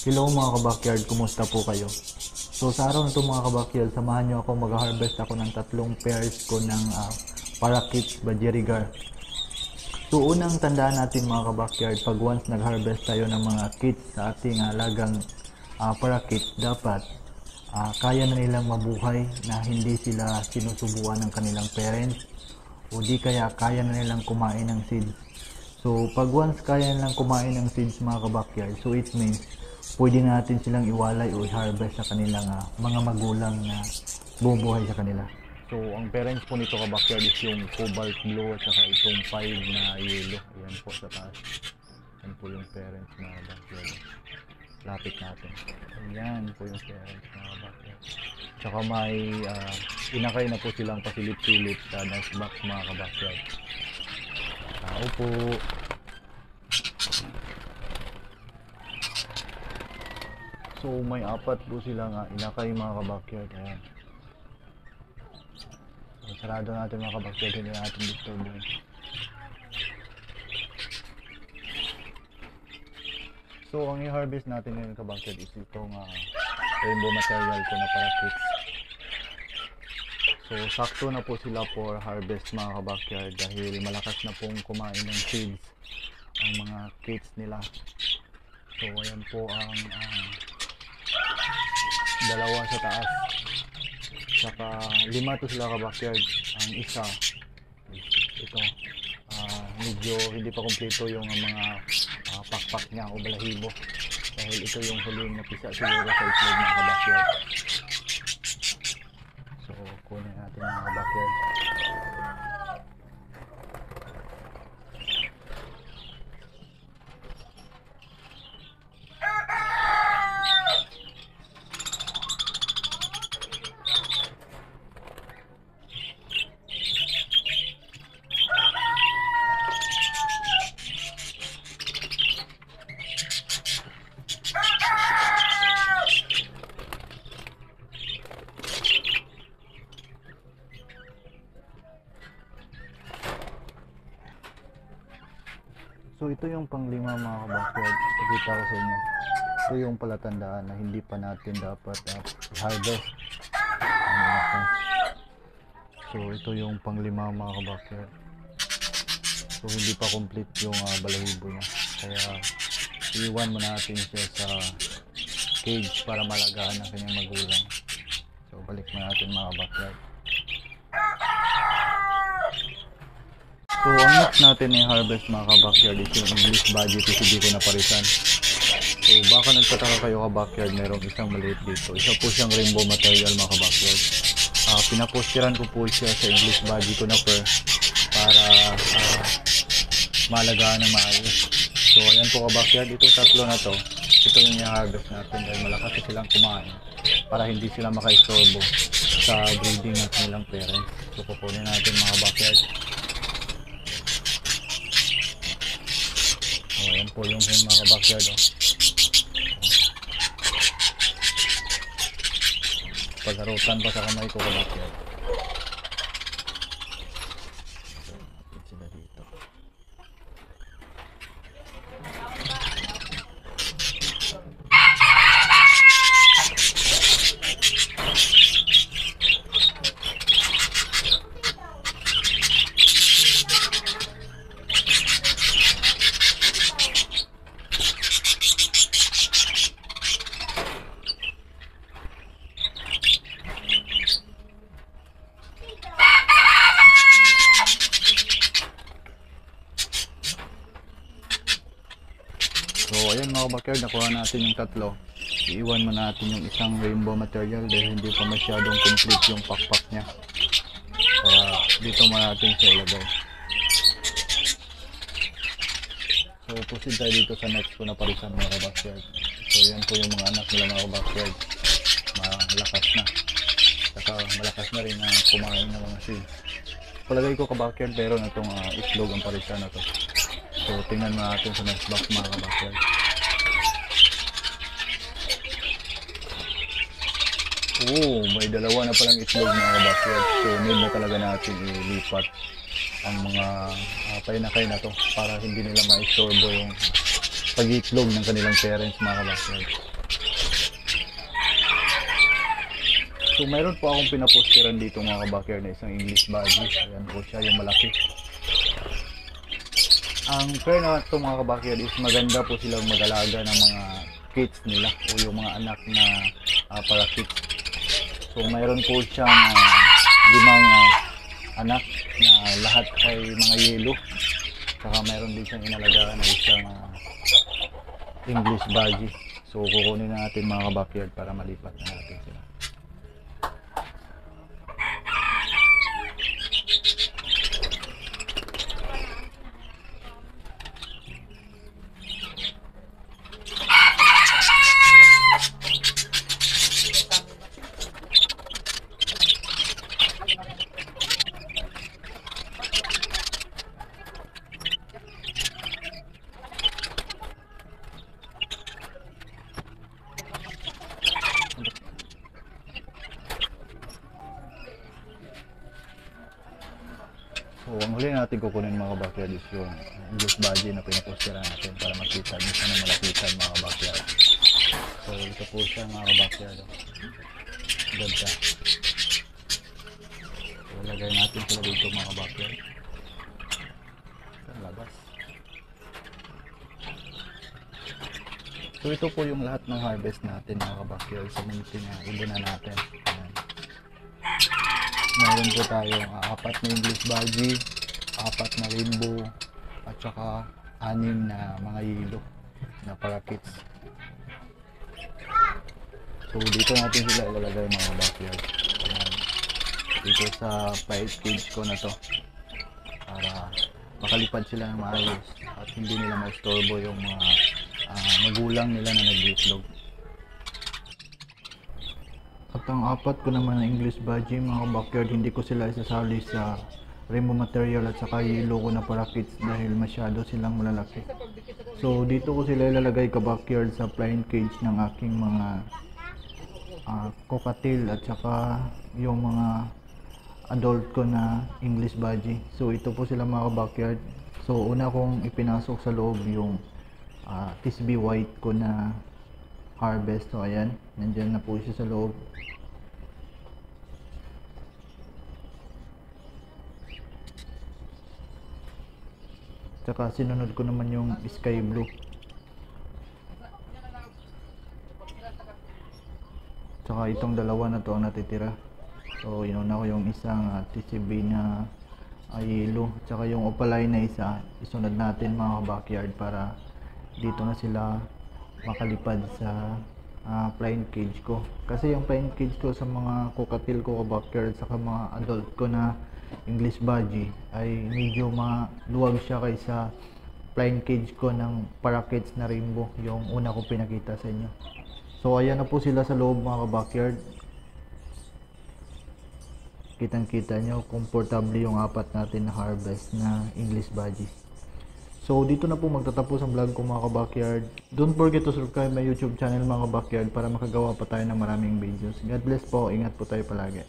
Hello mga kabakyard, kumusta po kayo? So sa araw na ito mga kabakyard, samahan nyo ako, mag-harvest ako ng 3 pairs ko ng parakeets budgerigar. So unang tandaan natin mga kabakyard, pag once nag-harvest tayo ng mga kits sa ating alagang parakeet, dapat kaya na nilang mabuhay na hindi sila sinusubuan ng kanilang parents o di kaya kaya na nilang kumain ng seeds. So pag once kaya nilang kumain ng seeds mga kabakyard, so it means pwede natin silang iwalay o i-harvest sa kanilang mga magulang na bumubuhay sa kanila. So ang parents po nito kabakyard is yung cobalt blue at saka itong 5 na yellow. Ayan po sa taas. Ayan po yung parents mga kabakyard. Lapit natin. Ayan po yung parents mga kabakyard. Tsaka may inakay na po silang pasilip-silip sa nest box mga kabakyard. Tao po. So may 4 po silang inakay mga kabakyard. Ayan. So, sarado natin mga kabakyard, hindi natin disturbin. So ang i-harvest natin ngayon kabakyard is itong rainbow material ko na parakeets. So sakto na po sila for harvest mga kabakyard dahil malakas na pong kumain ng seeds ang mga kids nila. So ayan po ang dalawa sa taas, saka 5 to sila kabakyard. Ang isa ito medyo hindi pa kumpleto yung mga pakpak niya o balahibo dahil ito yung huling napisa siguro sa itlog mga kabakyard. So kunin natin mga kabakyard. So ito yung pang-5 mga kabakyard, pakita ko sa inyo. Ito yung palatandaan na hindi pa natin dapat harvest. So ito yung pang-5 mga kabakyard. So hindi pa complete yung balahibo niya, kaya iwan mo natin siya sa cage para malagaan ang kanyang magulang. So balik na natin mga kabakyard. So ang next natin i-harvest mga kabakyard is yung English budgie TCB ko na parisan. So baka nagtataka kayo kabakyard, merong isang maliit dito. Isa po siyang rainbow material mga kabakyard. Pinapostiran ko po siya sa English budgie ko na per para malagaan na maayos. So ayan po kabakyard, itong 3 na to, ito yung i-harvest natin dahil malakas silang kumain para hindi sila makaistorbo sa breeding ng kanilang parents. So kukunin natin mga kabakyard. Ayan po yung mga kabakyard. Pagharutan pa sa kamay ko kabakyard. Sila dito. So ayan mga kabakyard, nakuha natin yung 3. Iiwan mo natin yung isang rainbow material dahil hindi pa masyadong complete yung pakpak niya, kaya dito mo natin siya ilagay. So proceed tayo dito sa next ko na parisan mga kabakyard. So yan po yung mga anak nila mga kabakyard, malakas na, saka malakas na rin na kumain ng mga seeds. Palagay ko kabakyard meron na itong itlog ang parisan na to. So tingnan natin sa next box mga kabakyard. Oh, may 2 na palang itlog mga kabakyard. So need na talaga natin ilipat ang mga painakay na to para hindi nila maistorbo yung pag-iitlog ng kanilang parents mga kabakyard. So mayroon po akong pinaposteran dito mga ka-backyard na isang English Badgie. Ayan po siya, yung malaki. Ang pair na ito mga ka-backyard is maganda po silang mag-alaga ng mga kids nila o yung mga anak na parakeets. So mayroon po siyang 5 anak na lahat ay mga yellow. Saka mayroon din siyang inalagaan na isang English Badgie. So kukunin na natin mga ka-backyard para malipat na natin sila. So, ang huli natin kukunin mga ka-backyard is yung English Badgie na pinapostera natin para makita nyo sana malapitan mga ka-backyard. So, ito po siya mga ka-backyard. Ganda. So, lagay natin sila dito mga ka-backyard. Sa labas. So, ito po yung lahat ng harvest natin mga ka-backyard sa munting ibunan natin. Ayan. Meron po tayong 4 na English Badgie, 4 na rainbow, at saka 6 na mga yellow na parakeets. So dito natin sila ilalagay mga backyard. Dito sa plate cage ko na to para makalipad sila ng maayos at hindi nila maistorbo yung mga magulang nila na nag-itlog. At ang 4 ko naman na English Badgie mga backyard, hindi ko sila isasali sa rainbow material at saka yellow ko na parakeets dahil masyado silang malalaki. So dito ko sila ilalagay ka-backyard sa plain cage ng aking mga cockatiel at saka yung mga adult ko na English Badgie. So ito po sila mga backyard. So una kong ipinasok sa loob yung Tisby white ko na harvest. So ayan, nandyan na po siya sa loob. Tsaka sinunod ko naman yung sky blue. Tsaka itong dalawa na to ang natitira. So inuna ko yung isang TCB na yellow. Tsaka yung opaline na isa, isunod natin mga backyard para dito na sila makalipad sa plain cage ko. Kasi yung plain cage ko sa mga cockatiel ko backyard saka mga adult ko na English Badgie ay medyo maluwag siya kaysa plain cage ko ng parakeets na rainbow, yung una kong pinakita sa inyo. So ayan na po sila sa loob mga backyard. Kitang kita nyo, komportable yung 4 natin na harvest na English Badgie. So dito na po magtatapos ang vlog ko mga ka-backyard. Don't forget to subscribe my YouTube channel mga ka-backyard para makagawa pa tayo ng maraming videos. God bless po, ingat po tayo palagi.